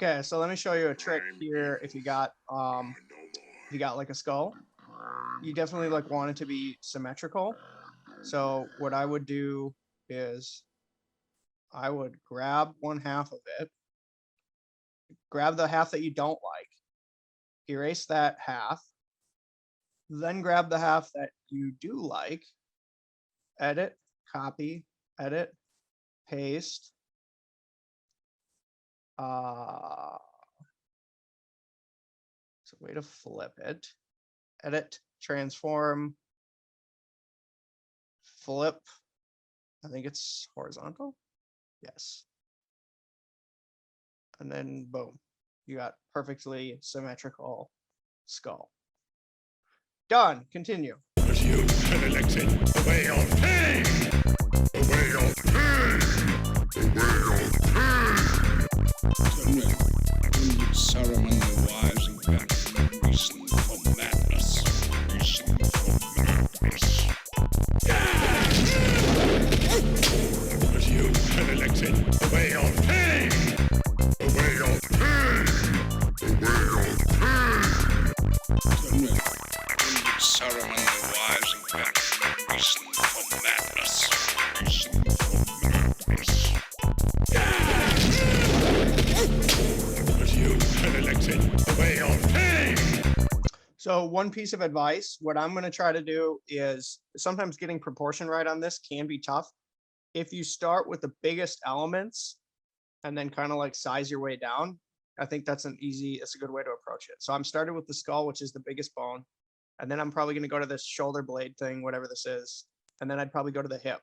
Okay, so let me show you a trick here. If you got like a skull, you definitely like want it to be symmetrical. So what I would do is I would grab one half of it, grab the half that you don't like, erase that half, then grab the half that you do like, edit, copy, edit, paste. It's a way to flip it. Edit, transform, flip. I think it's horizontal. Yes. And then boom, you got perfectly symmetrical skull. Done. Continue. You elected the way of pain. The way of pain. The way of pain. Ceremony wise and back. Reason for madness. Reason for madness. You elected the way of pain. The way of pain. The way of pain. Ceremony wise and back. Reason for madness. Reason for madness. You elected the way of pain. So one piece of advice, what I'm going to try to do is sometimes getting proportion right on this can be tough. If you start with the biggest elements and then kind of like size your way down, I think that's a good way to approach it. So I'm started with the skull, which is the biggest bone. And then I'm probably going to go to this shoulder blade thing, whatever this is. And then I'd probably go to the hip.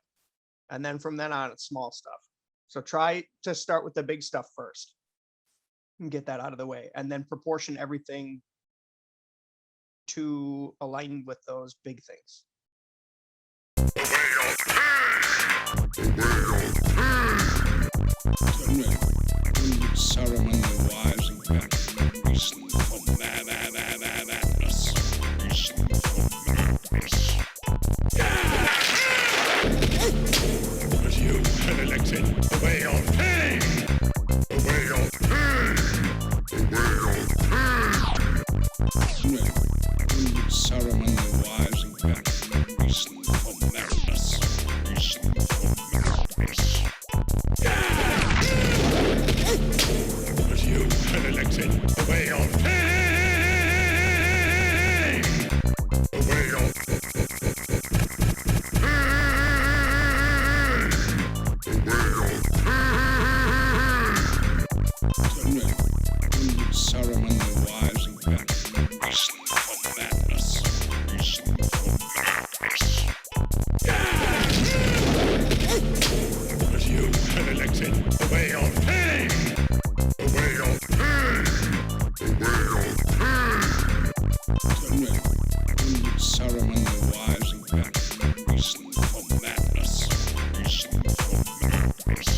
And then from then on, it's small stuff. So try to start with the big stuff first and get that out of the way. And then proportion everything to align with those big things. The way of pain. The way of pain. Ceremony wise and back. Reason for madness. Reason for madness. You elected the way of pain. The way of pain. The way of pain. Ceremony wise and back. Reason for madness. Reason for madness. You elected the way of pain. The way of pain. The way of pain. Ceremony wise and back. Reason for madness. Reason for madness. You elected the way of pain. The way of pain. The way of pain. Ceremony wise and back. Reason for madness. Reason for madness.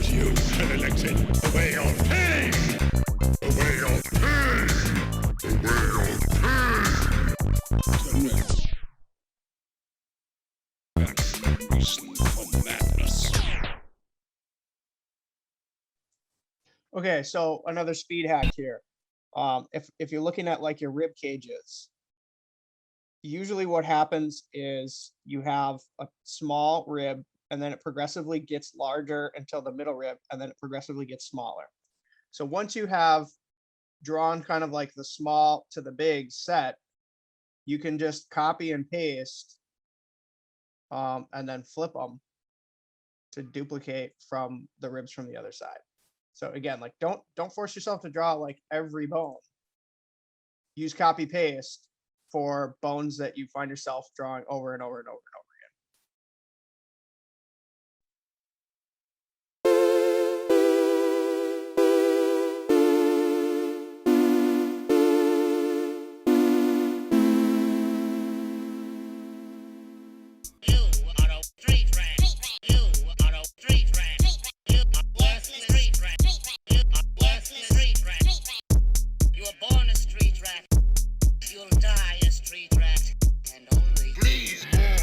You elected the way of pain. The way of pain. The way of pain. Reason for madness. Okay, so another speed hack here. If you're looking at like your rib cages, usually what happens is you have a small rib and then it progressively gets larger until the middle rib and then it progressively gets smaller. So once you have drawn kind of like the small to the big set, you can just copy and paste and then flip them to duplicate from the ribs from the other side. So again, like don't force yourself to draw like every bone. Use copy paste for bones that you find yourself drawing over and over and over and over. Please, more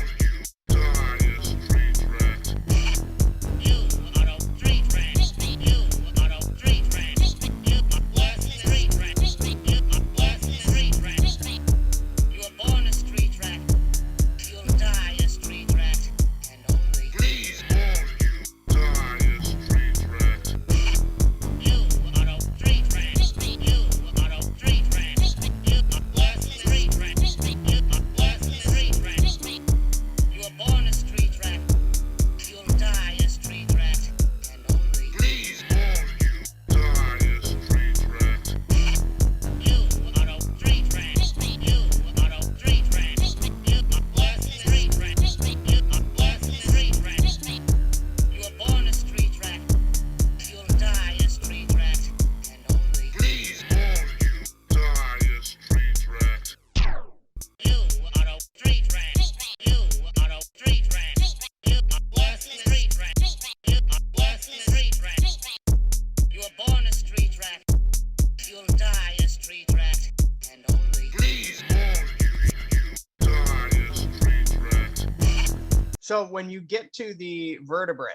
So when you get to the vertebrae,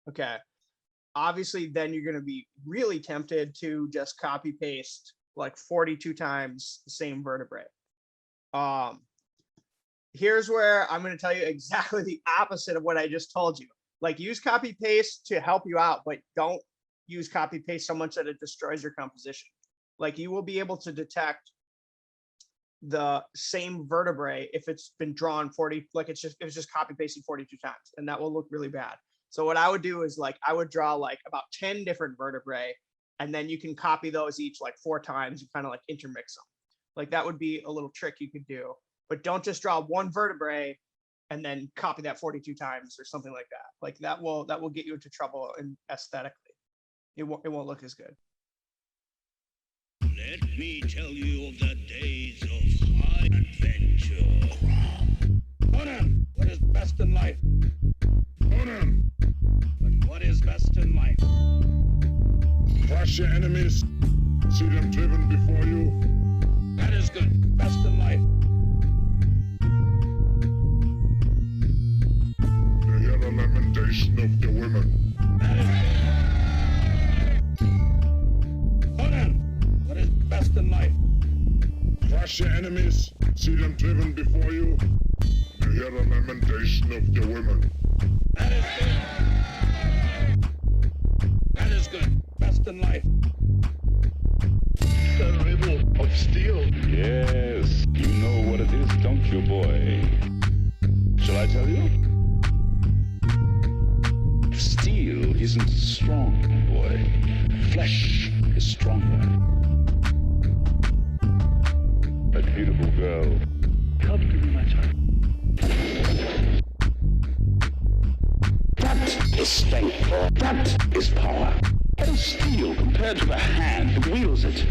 okay, obviously then you're going to be really tempted to just copy paste like 42 times the same vertebrae. Here's where I'm going to tell you exactly the opposite of what I just told you. Like, use copy paste to help you out, but don't use copy paste so much that it destroys your composition. Like, you will be able to detect the same vertebrae if it's been drawn 40, like it's just copy pasted 42 times, and that will look really bad. So what I would do is, like, I would draw like about 10 different vertebrae, and then you can copy those each like 4 times and kind of like intermix them. Like, that would be a little trick you could do, but don't just draw one vertebrae and then copy that 42 times or something like that. Like, that will get you into trouble, and aesthetically it won't look as good. Let me tell you of the days of high adventure. Conan, what is best in life? Conan, but what is best in life? Crush your enemies, see them driven before you. That is good, best in life. To hear the lamentation of the women. That is good. Conan, what is best in life? Crush your enemies, see them driven before you. To hear the lamentation of the women. That is good. That is good. Best in life. The riddle of steel. Yes, you know what it is, don't you, boy? Shall I tell you? Steel isn't strong, boy. Flesh is stronger. That beautiful girl. Come to me, my child. That is strength. That is power. What is steel compared to the hand that wields it?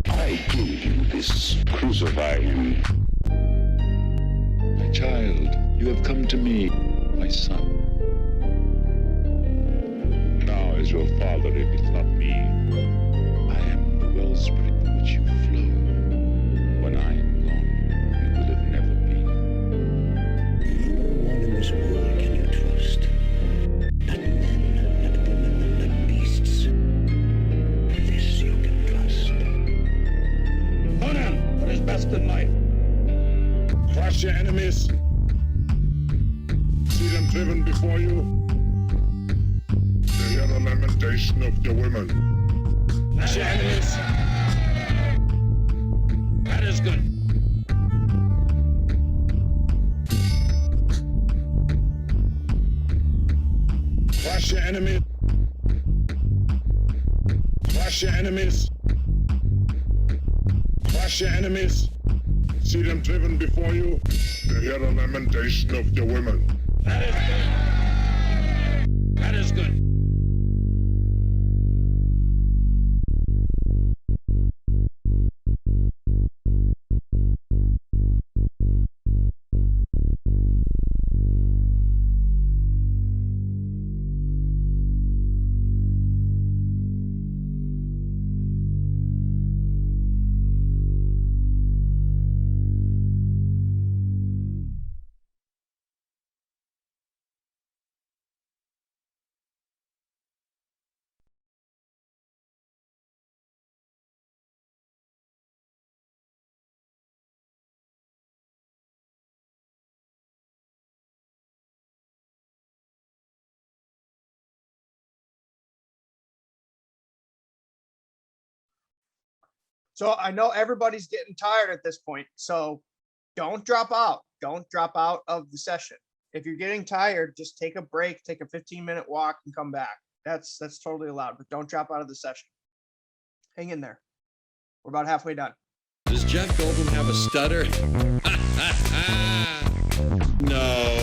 I give you this. Crucify him. My child, you have come to me, my son. Now is your father if it's not me. I am the wellspring from which you flow. When I am gone, you will have never been. No one in this world can you trust. Not men, not women, not beasts. This you can trust. Conan, what is best in life? Crush your enemies. See them driven before you. To hear the lamentation of the women. Crush your enemies. That is good. Crush your enemies. Crush your enemies. Crush your enemies. See them driven before you. To hear the lamentation of the women. That is good. That is good. So I know everybody's getting tired at this point, so don't drop out. Don't drop out of the session. If you're getting tired, just take a break, take a 15-minute walk and come back. That's totally allowed, but don't drop out of the session. Hang in there. We're about halfway done. Does Jeff Goldblum have a stutter? No,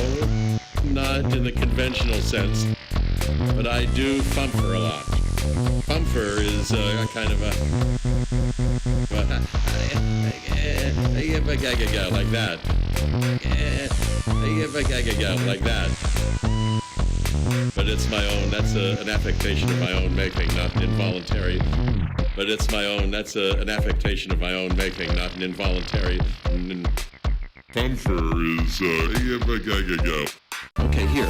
not in the conventional sense, but I do fumfer a lot. Fumfer is a kind of a like that. Like that. But it's my own. That's an affectation of my own making, not involuntary. But it's my own. That's an affectation of my own making, not an involuntary. Fumfer is Okay, here.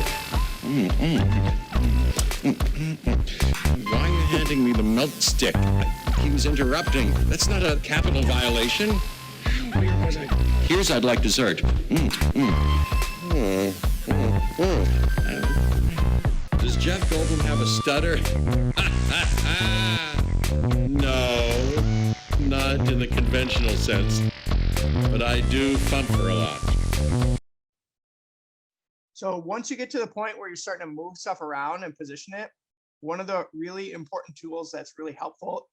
Why are you handing me the milk stick? He was interrupting. That's not a capital violation. Here's I'd like dessert. Does Jeff Goldblum have a stutter? No, not in the conventional sense, but I do thumper a lot. So once you get to the point where you're starting to move stuff around and position it, one of the really important tools that's really helpful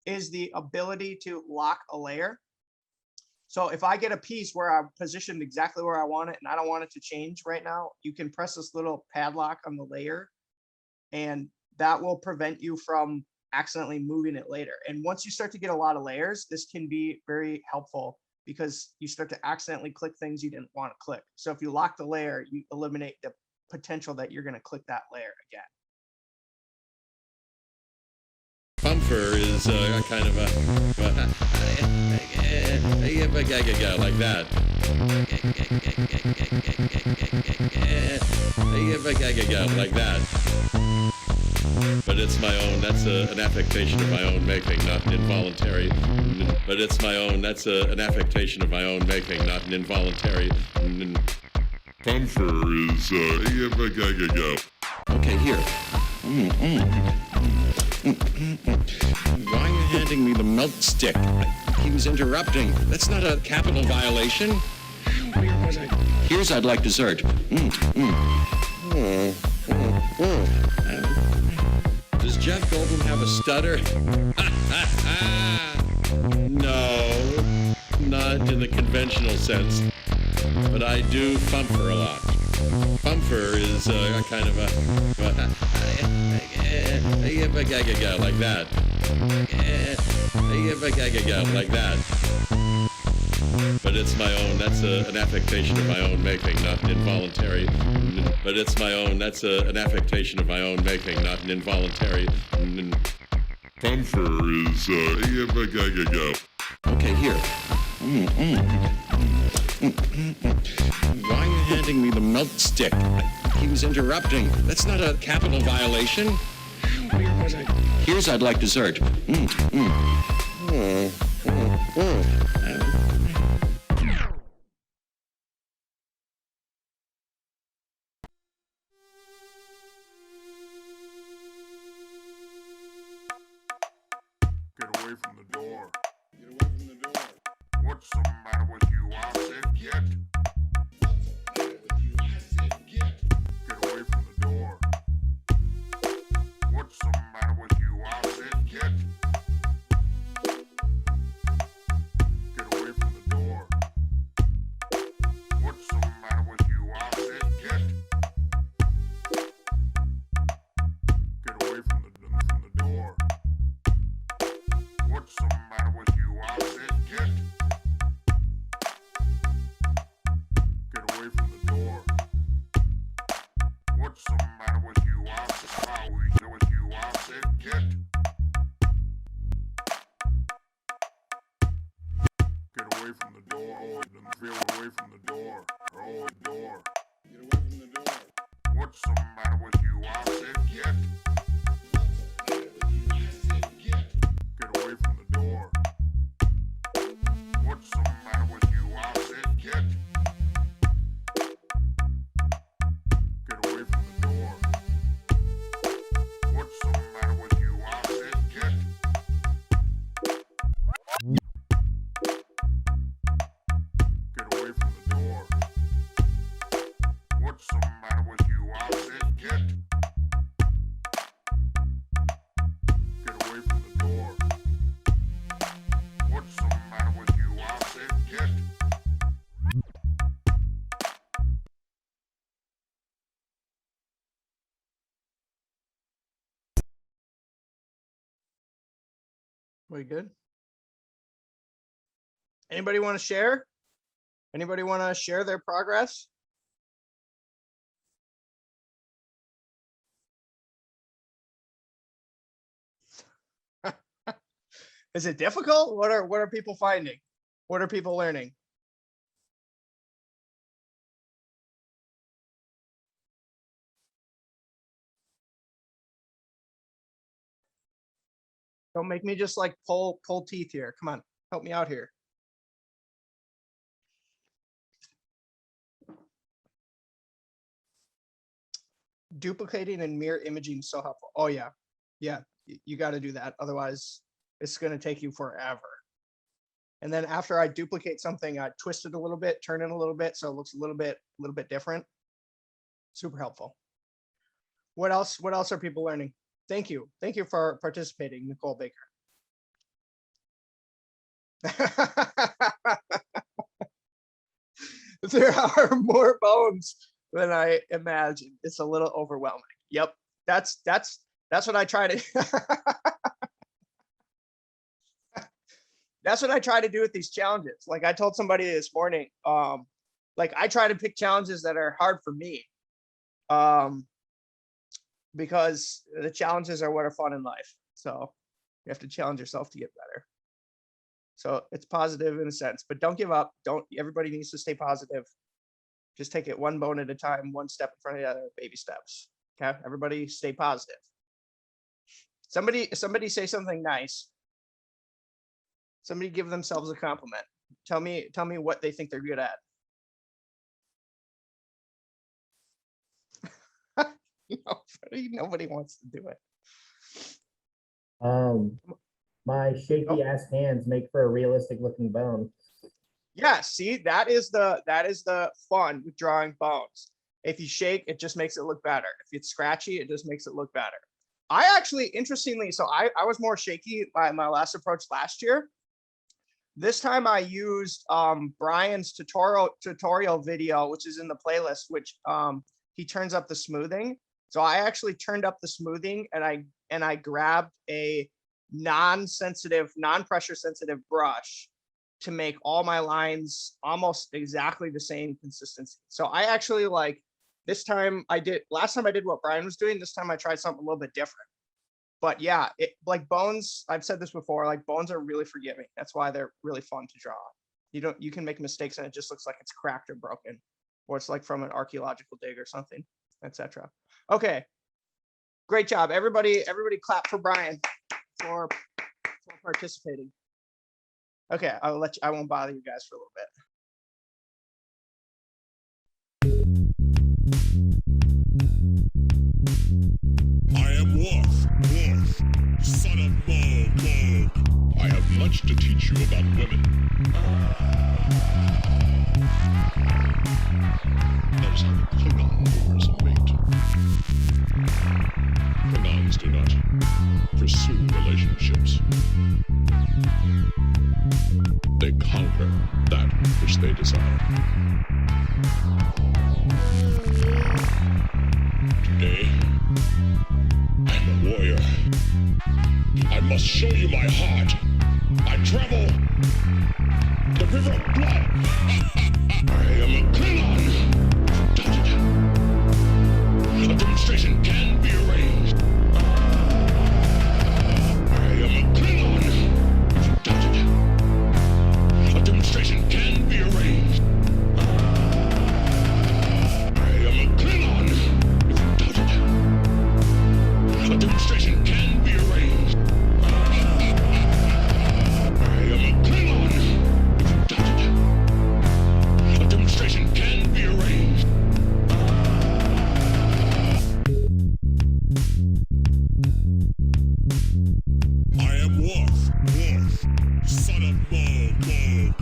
is the ability to lock a layer. So if I get a piece where I'm positioned exactly where I want it and I don't want it to change right now, you can press this little padlock on the layer and that will prevent you from accidentally moving it later. And once you start to get a lot of layers, this can be very helpful because you start to accidentally click things you didn't want to click. So if you lock the layer, you eliminate the potential that you're going to click that layer again. Bumper is a kind of a like that. Like that. But it's my own. That's an affectation of my own making, not an involuntary. But it's my own. That's an affectation of my own making, not an involuntary. Bumper is Okay, here. Why are you handing me the milk stick? He was interrupting. That's not a capital violation. Here's I'd like dessert. Does Jeff Goldblum have a stutter? No, not in the conventional sense, but I do thumper a lot. Thumper is a kind of a like that. Like that. But it's my own. That's an affectation of my own making, not an involuntary. But it's my own. That's an affectation of my own making, not an involuntary. Bumper is Okay, here. Why are you handing me the milk stick? He was interrupting. That's not a capital violation. Here's I'd like dessert. Get away from the door. Get away from the door. What's the matter with you? I said get. What's the matter with you? I said get. Get away from the door. What's the matter with you? I said get. Get away from the door. What's the matter with you? I said get. Get away from the door. What's the matter with you? I said get. Get away from the door. What's the matter with you? I said how we do with you? I said get. Get away from the door. Oh, feel away from the door. Oh, the door. Get away from the door. What's the matter with you? I said get. Get away from the door. What's the matter with you? I said get. Get away from the door. What's the matter with you? I said get. Get away from the door. What's the matter with you? I said get. Get away from the door. What's the matter with you? I said get. We good? Anybody want to share? Anybody want to share their progress? Is it difficult? What are people finding? What are people learning? Don't make me just like pull teeth here. Come on, help me out here. Duplicating and mirror imaging is so helpful. Oh yeah, yeah, you got to do that. Otherwise, it's going to take you forever. And then after I duplicate something, I twist it a little bit, turn it a little bit, so it looks a little bit different. Super helpful. What else? What else are people learning? Thank you for participating, Nicole Baker. There are more bones than I imagined. It's a little overwhelming. Yep, that's what I try to. That's what I try to do with these challenges. Like I told somebody this morning, like I try to pick challenges that are hard for me, because the challenges are what are fun in life. So you have to challenge yourself to get better. So it's positive in a sense, but don't give up. Everybody needs to stay positive. Just take it one bone at a time, one step in front of the other, baby steps. Okay, everybody stay positive. Somebody say something nice. Somebody give themselves a compliment. Tell me what they think they're good at. Nobody wants to do it. My shaky ass hands make for a realistic looking bone. Yeah, see, that is the fun with drawing bones. If you shake, it just makes it look better. If it's scratchy, it just makes it look better. I actually, interestingly, so I was more shaky by my last approach last year. This time I used Brian's tutorial video, which is in the playlist, which he turns up the smoothing. So I actually turned up the smoothing and I grabbed a non-pressure sensitive brush to make all my lines almost exactly the same consistency. So I actually like last time I did what Brian was doing. This time I tried something a little bit different. But yeah, like bones, I've said this before, like bones are really forgiving. That's why they're really fun to draw. You can make mistakes and it just looks like it's cracked or broken, or it's like from an archaeological dig or something, etc. Okay, great job. Everybody clap for Brian for participating. Okay, I won't bother you guys for a little bit. I am Worf, son of Knoll. I have much to teach you about women. Notice how the Klingon lures a mate. Klingons do not pursue relationships. They conquer that which they desire. Today, I'm a warrior. I must show you my heart. I travel the river of blood. I am a Klingon. A demonstration can be arranged. I am a Klingon. A demonstration can be arranged. I am a Klingon. A demonstration can be arranged. I am a Klingon. A demonstration can be arranged. I am Worf, son of Knoll.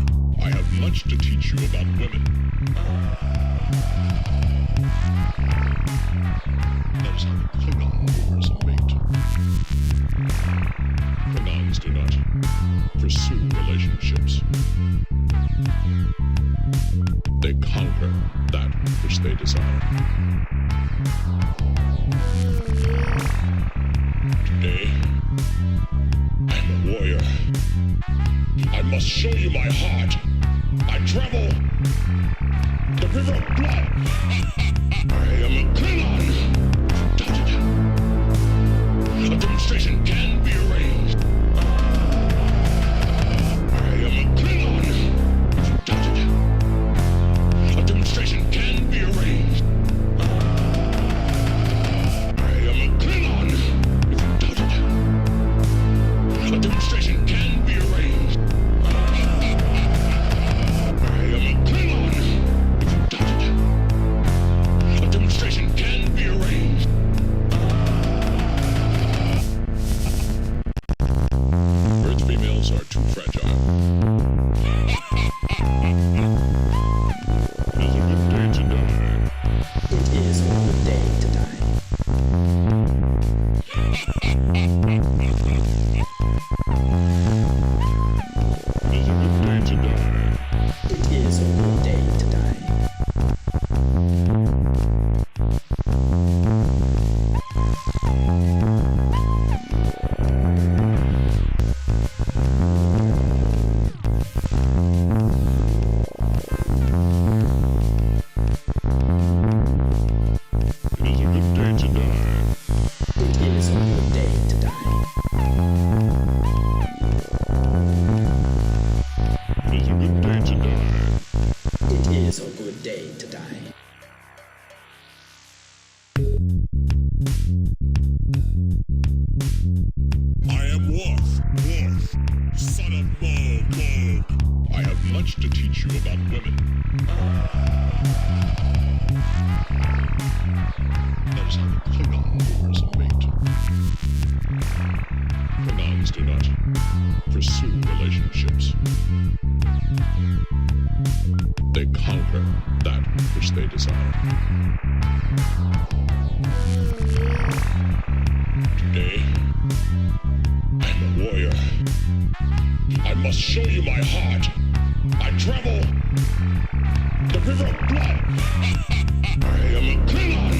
I have much to teach you about women. Notice how the Klingon lures a mate. Klingons do not pursue relationships. They conquer that which they desire. Today, I'm a warrior. I must show you my heart. I travel the river of blood. I am a Klingon. A demonstration can be arranged. I am a Klingon. A demonstration can be arranged. I am a Klingon. A day to die. I am Wolf, son of Knoll. I have much to teach you about women. That is how the Klingon lures a mate. Klingons do not pursue relationships. They conquer that which they desire. Today, I am a warrior. I must show you my heart. I travel the river of blood. I am a Klingon.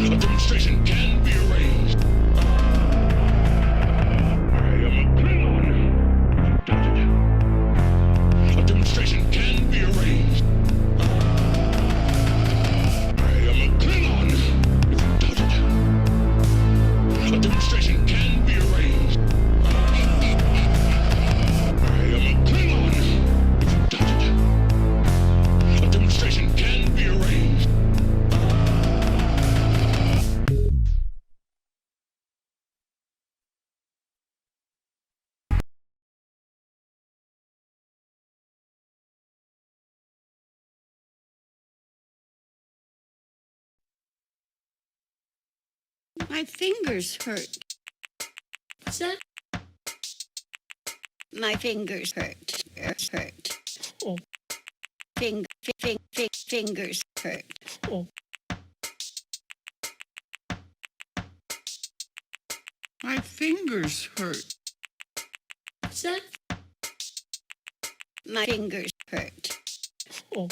A demonstration can be arranged. I am a Klingon. A demonstration can be arranged. I am a Klingon. A demonstration can be arranged. I am a Klingon. A demonstration can be arranged. My fingers hurt. What's that? My fingers hurt. Hurt. Oh. Fingers hurt. Oh. My fingers hurt. What's that? My fingers hurt. Oh.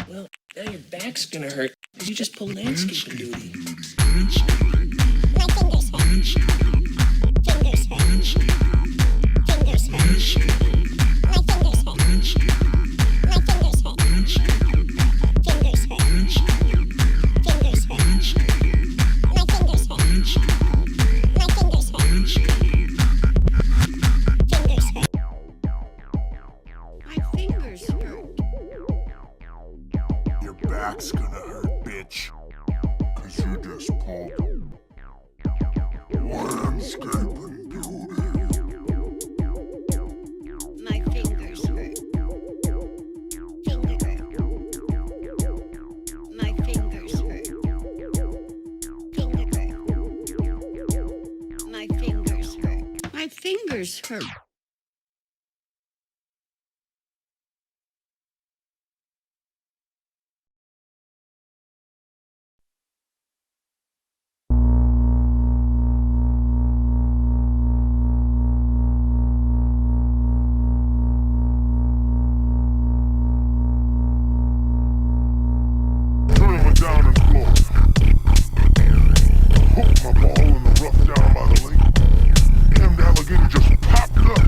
Well, now your back's gonna hurt because you just pulled landscaping duty. My fingers hurt. Fingers hurt. Fingers hurt. My fingers hurt. My fingers hurt. Fingers hurt. Fingers hurt. My fingers hurt. My fingers hurt. Fingers hurt. My fingers hurt. Your back's gonna hurt, bitch. 'Cause you just pulled landscaping beauty. My fingers hurt. Fingers hurt. My fingers hurt. Fingers hurt. My fingers hurt. My fingers hurt. Turn me down and close. Hook my ball in the rough down by the lake. Damn, the alligator just popped up.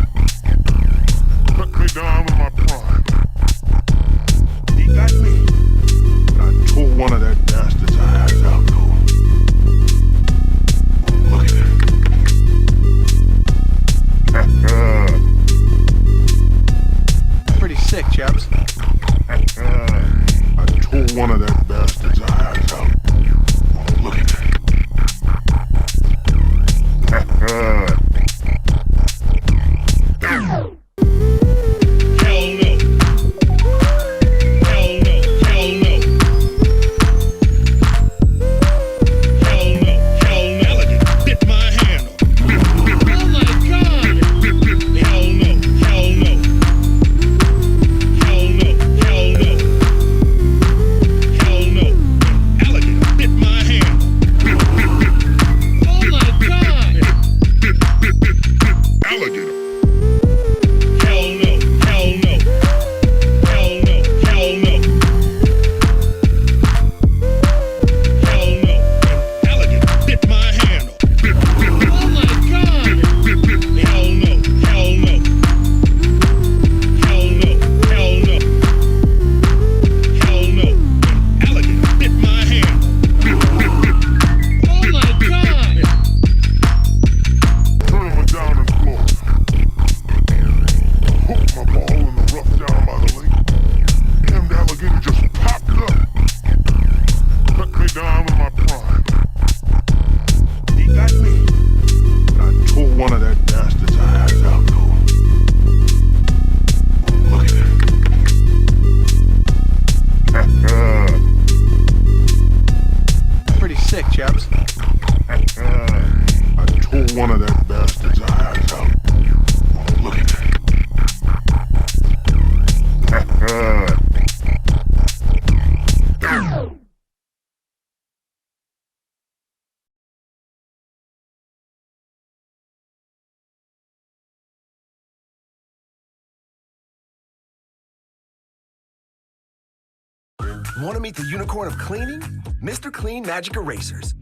Want to meet the unicorn of cleaning? Mr. Clean Magic Erasers.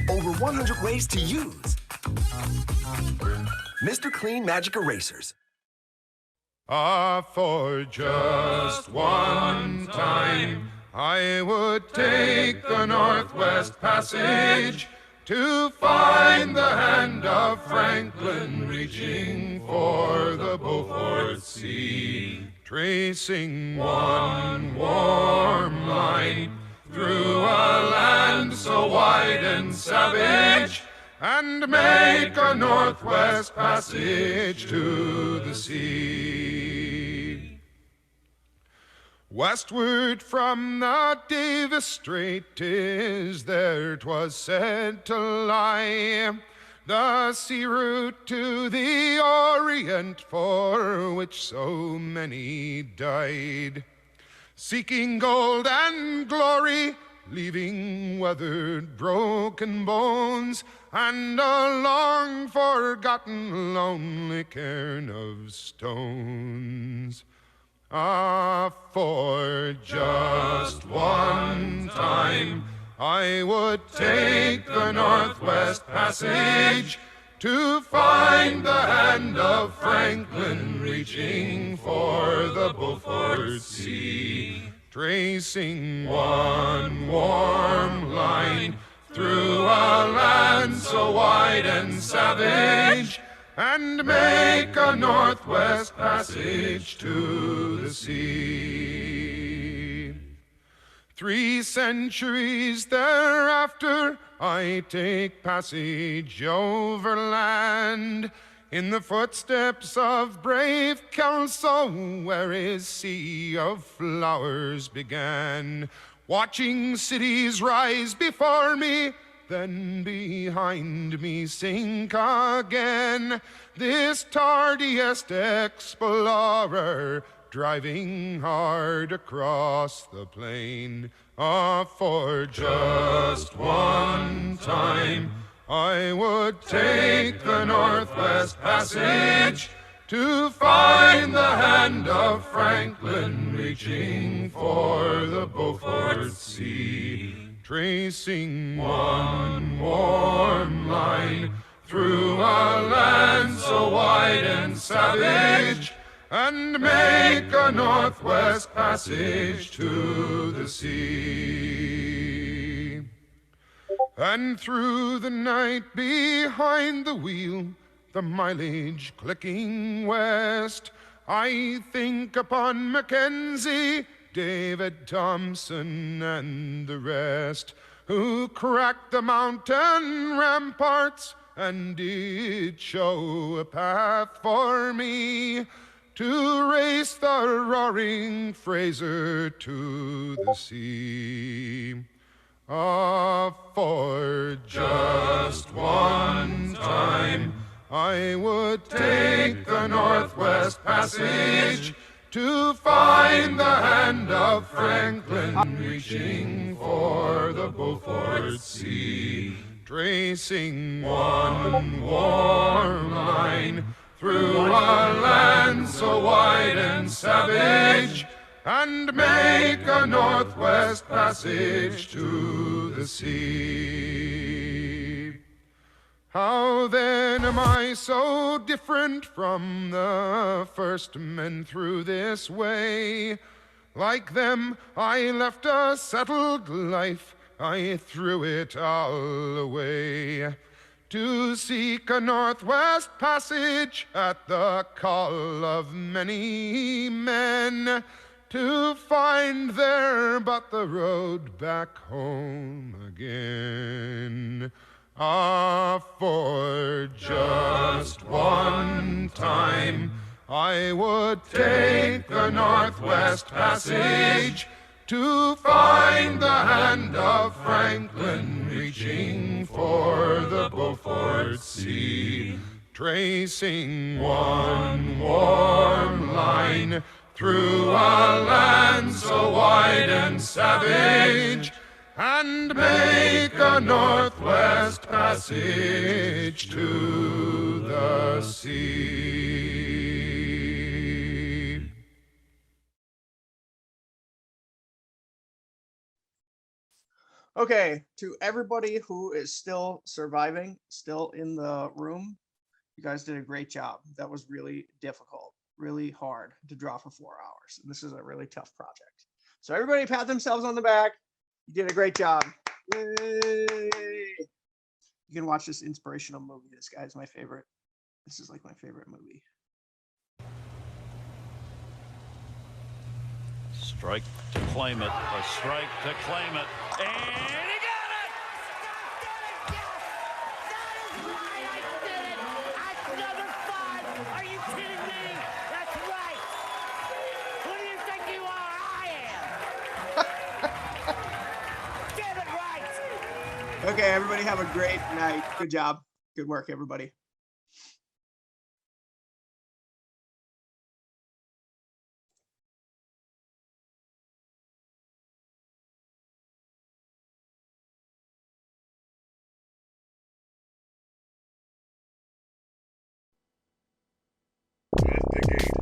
Over 100 ways to use. Mr. Clean Magic Erasers. For just one time, I would take the Northwest Passage to find the hand of Franklin reaching for the Beaufort Sea, tracing one warm line through a land so wide and savage, and make a Northwest Passage to the sea. Westward from the Davis Strait is there 'twas said to lie the sea route to the Orient for which so many died, seeking gold and glory, leaving weathered, broken bones, and a long-forgotten, lonely cairn of stones. For just one time, I would take the Northwest Passage to find the hand of Franklin reaching for the Beaufort Sea, tracing one warm line through a land so wide and savage, and make a Northwest Passage to the sea. 3 centuries thereafter, I take passage overland in the footsteps of brave Kelso, where his sea of flowers began, watching cities rise before me, then behind me sink again. This tardiest explorer, driving hard across the plain. For just one time, I would take the Northwest Passage to find the hand of Franklin reaching for the Beaufort Sea, tracing one warm line through a land so wide and savage, and make a Northwest Passage to the sea. And through the night behind the wheel, the mileage clicking west, I think upon Mackenzie, David Thompson, and the rest, who cracked the mountain ramparts and did show a path for me to race the roaring Fraser to the sea. For just one time, I would take the Northwest Passage to find the hand of Franklin reaching for the Beaufort Sea, tracing one warm line through a land so wide and savage, and make a Northwest Passage to the sea. How then am I so different from the first men through this way? Like them, I left a settled life, I threw it all away, to seek a Northwest Passage at the call of many men, to find there but the road back home again. For just one time, I would take the Northwest Passage to find the hand of Franklin reaching for the Beaufort Sea, tracing one warm line through a land so wide and savage, and make a Northwest Passage to the sea. Okay, to everybody who is still surviving, still in the room, you guys did a great job. That was really difficult, really hard to draw for 4 hours. And this is a really tough project. So everybody pat themselves on the back. You did a great job. Yay! You can watch this inspirational movie. This guy's my favorite. This is like my favorite movie. Strike to claim it. A strike to claim it. And he got it! That is right, I did it! That's number 5! Are you kidding me? That's right! Who do you think you are? I am! Get it right! Okay, everybody have a great night. Good job. Good work, everybody. Investigate.